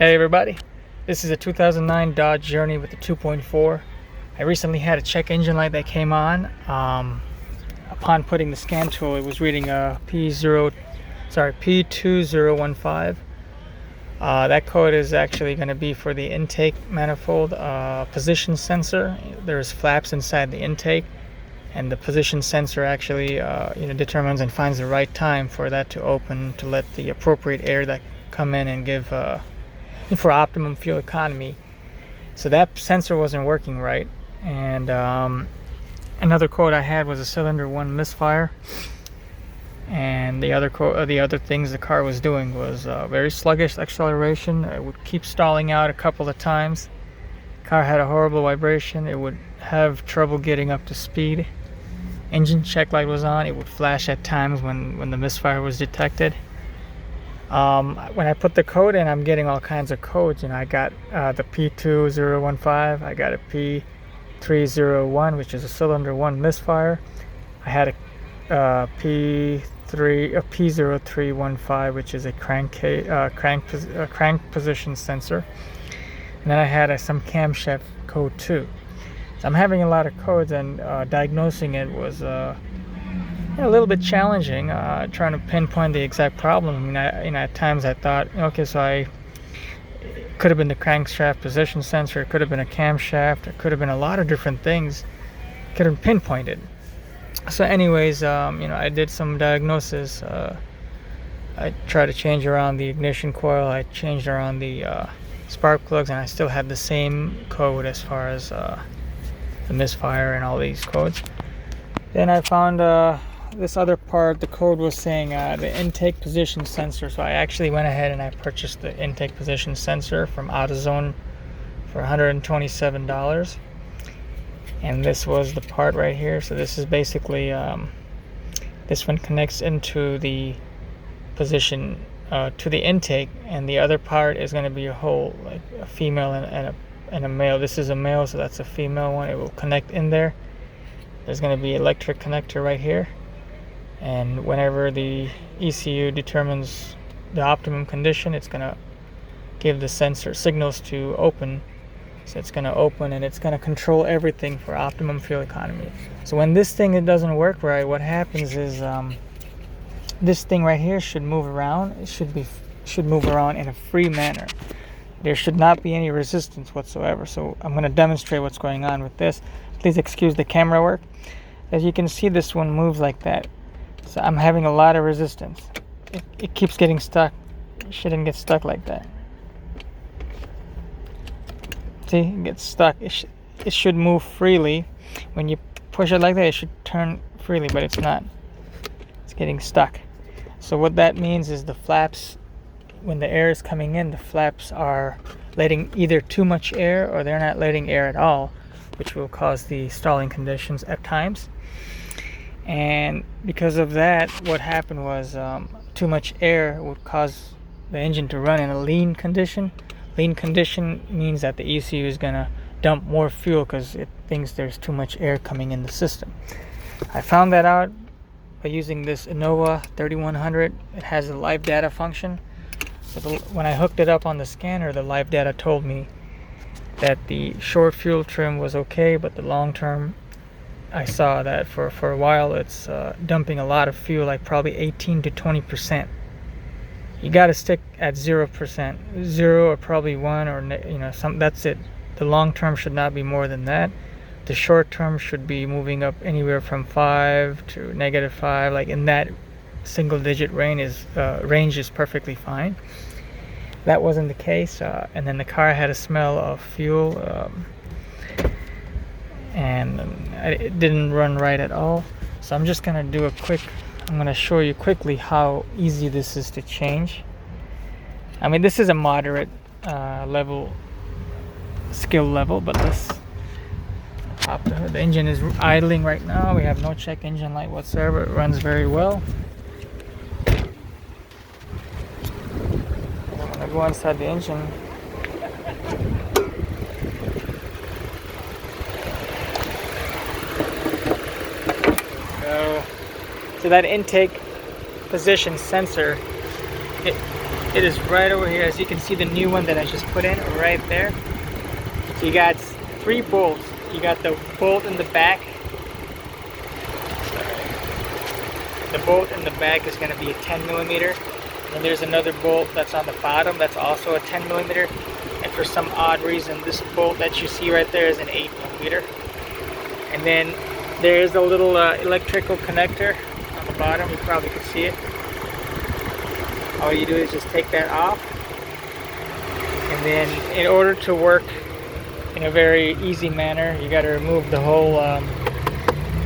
Hey everybody, this is a 2009 Dodge Journey with the 2.4. I recently had a check engine light that came on. Upon putting the scan tool, it was reading a P2015. That code is actually going to be for the intake manifold position sensor. There's flaps inside the intake, and the position sensor actually determines and finds the right time for that to open to let the appropriate air that come in and give for optimum fuel economy. So that sensor wasn't working right, and another code I had was a cylinder 1 misfire, and the other things the car was doing was very sluggish acceleration. It would keep stalling out a couple of times. The car had a horrible vibration. It would have trouble getting up to speed. Engine check light was on. It would flash at times when the misfire was detected. When I put the code in, I'm getting all kinds of codes. I got the P2015. I got a P0301, which is a cylinder 1 misfire. I had a P0315, which is a crank position sensor. And then I had some camshaft code too. So I'm having a lot of codes, and diagnosing it was a little bit challenging, trying to pinpoint the exact problem. At times I thought, okay, so it could have been the crankshaft position sensor, it could have been a camshaft, it could have been a lot of different things, could have pinpointed. So anyways, I did some diagnosis. I tried to change around the ignition coil, I changed around the spark plugs, and I still had the same code as far as the misfire and all these codes. Then I found this other part. The code was saying the intake position sensor, so I actually went ahead and I purchased the intake position sensor from AutoZone for $127, and this was the part right here. So this is basically this one connects into the position to the intake, and the other part is going to be a whole, like a female and a male. This is a male, so that's a female one. It will connect in there. There's going to be an electric connector right here, and whenever the ECU determines the optimum condition, it's going to give the sensor signals to open. So it's going to open, and it's going to control everything for optimum fuel economy. So when this thing it doesn't work right, what happens is this thing right here should move around. It should move around in a free manner. There should not be any resistance whatsoever. So I'm going to demonstrate what's going on with this. Please excuse the camera work. As you can see, this one moves like that. So I'm having a lot of resistance. It keeps getting stuck. It shouldn't get stuck like that. See, it gets stuck. It should move freely. When you push it like that, it should turn freely, but it's not. It's getting stuck. So what that means is the flaps, when the air is coming in, the flaps are letting either too much air or they're not letting air at all, which will cause the stalling conditions at times. And because of that, what happened was too much air would cause the engine to run in a lean condition. Lean condition means that the ECU is going to dump more fuel because it thinks there's too much air coming in the system. I found that out by using this Innova 3100. It has a live data function. So when I hooked it up on the scanner, the live data told me that the short fuel trim was okay, but the long term, I saw that for a while it's dumping a lot of fuel, like probably 18 to 20%. You got to stick at 0%, 0 or probably 1 or some. That's it. The long term should not be more than that. The short term should be moving up anywhere from 5 to -5, like in that single digit range is perfectly fine. That wasn't the case, and then the car had a smell of fuel, and it didn't run right at all. So I'm just gonna I'm gonna show you quickly how easy this is to change. I mean, this is a moderate skill level, but let's pop the hood. The engine is idling right now. We have no check engine light whatsoever. It runs very well. I'm gonna go inside the engine. So that intake position sensor, It is right over here. As you can see, the new one that I just put in right there. So you got 3 bolts. You got the bolt in the back. The bolt in the back is going to be a 10 millimeter. And there's another bolt that's on the bottom that's also a 10 millimeter. And for some odd reason, this bolt that you see right there is an 8 millimeter. And then there is a little electrical connector on the bottom. You probably can see it. All you do is just take that off. And then in order to work in a very easy manner, you got to remove the whole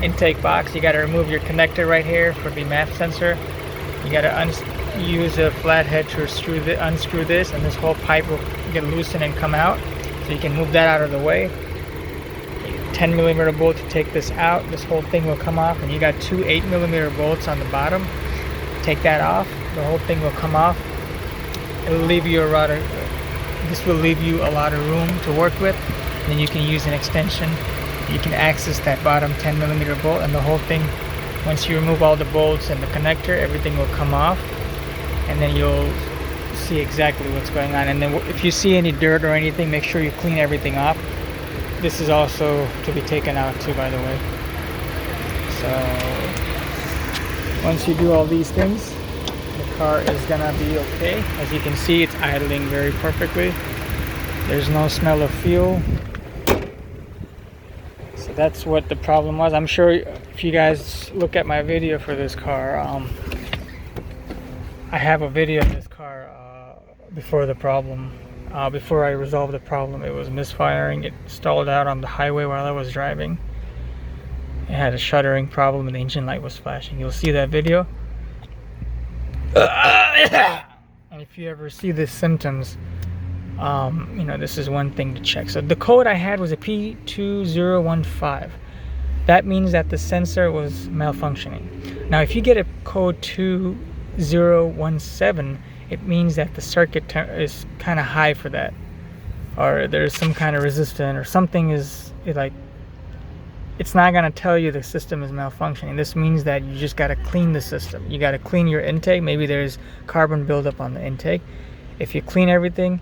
intake box. You got to remove your connector right here for the MAP sensor. You got to use a flathead to unscrew this, and this whole pipe will get loosened and come out. So you can move that out of the way. 10 millimeter bolt to take this out. This whole thing will come off, and you got 2 8 millimeter bolts on the bottom. Take that off. The whole thing will come off. It'll leave you this will leave you a lot of room to work with. And then you can use an extension. You can access that bottom 10 millimeter bolt, and the whole thing, once you remove all the bolts and the connector, everything will come off, and then you'll see exactly what's going on. And then if you see any dirt or anything, make sure you clean everything off. This is also to be taken out too, by the way. So once you do all these things, the car is gonna be okay. As you can see, it's idling very perfectly. There's no smell of fuel. So that's what the problem was. I'm sure if you guys look at my video for this car, I have a video of this car before the problem. Before I resolved the problem, it was misfiring. It stalled out on the highway while I was driving. It had a shuttering problem and the engine light was flashing. You'll see that video. And if you ever see the symptoms, you know, this is one thing to check. So the code I had was a P2015. That means that the sensor was malfunctioning. Now if you get a code 2017, it means that the circuit is kind of high for that, or there's some kind of resistance, or something is like, it's not going to tell you the system is malfunctioning. This means that you just got to clean the system. You got to clean your intake. Maybe there's carbon buildup on the intake. If you clean everything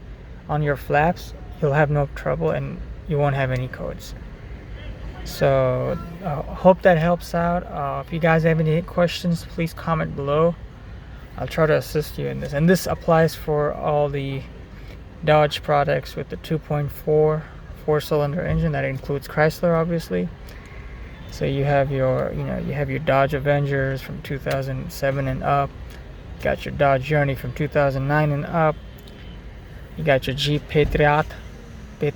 on your flaps, you'll have no trouble and you won't have any codes. So hope that helps out. If you guys have any questions, please comment below. I'll try to assist you in this. And this applies for all the Dodge products with the 2.4 4-cylinder engine. That includes Chrysler, obviously. So you have your, you have your Dodge Avengers from 2007 and up. You got your Dodge Journey from 2009 and up. You got your Jeep Patriot. You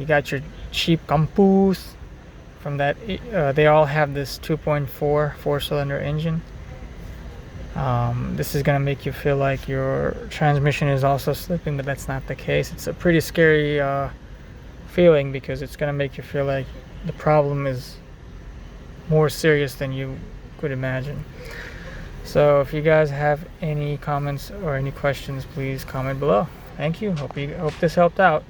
got your Jeep Compass from that. They all have this 2.4 4-cylinder engine. This is going to make you feel like your transmission is also slipping, but that's not the case. It's a pretty scary feeling, because it's going to make you feel like the problem is more serious than you could imagine. So if you guys have any comments or any questions, please comment below. Thank you. Hope this helped out.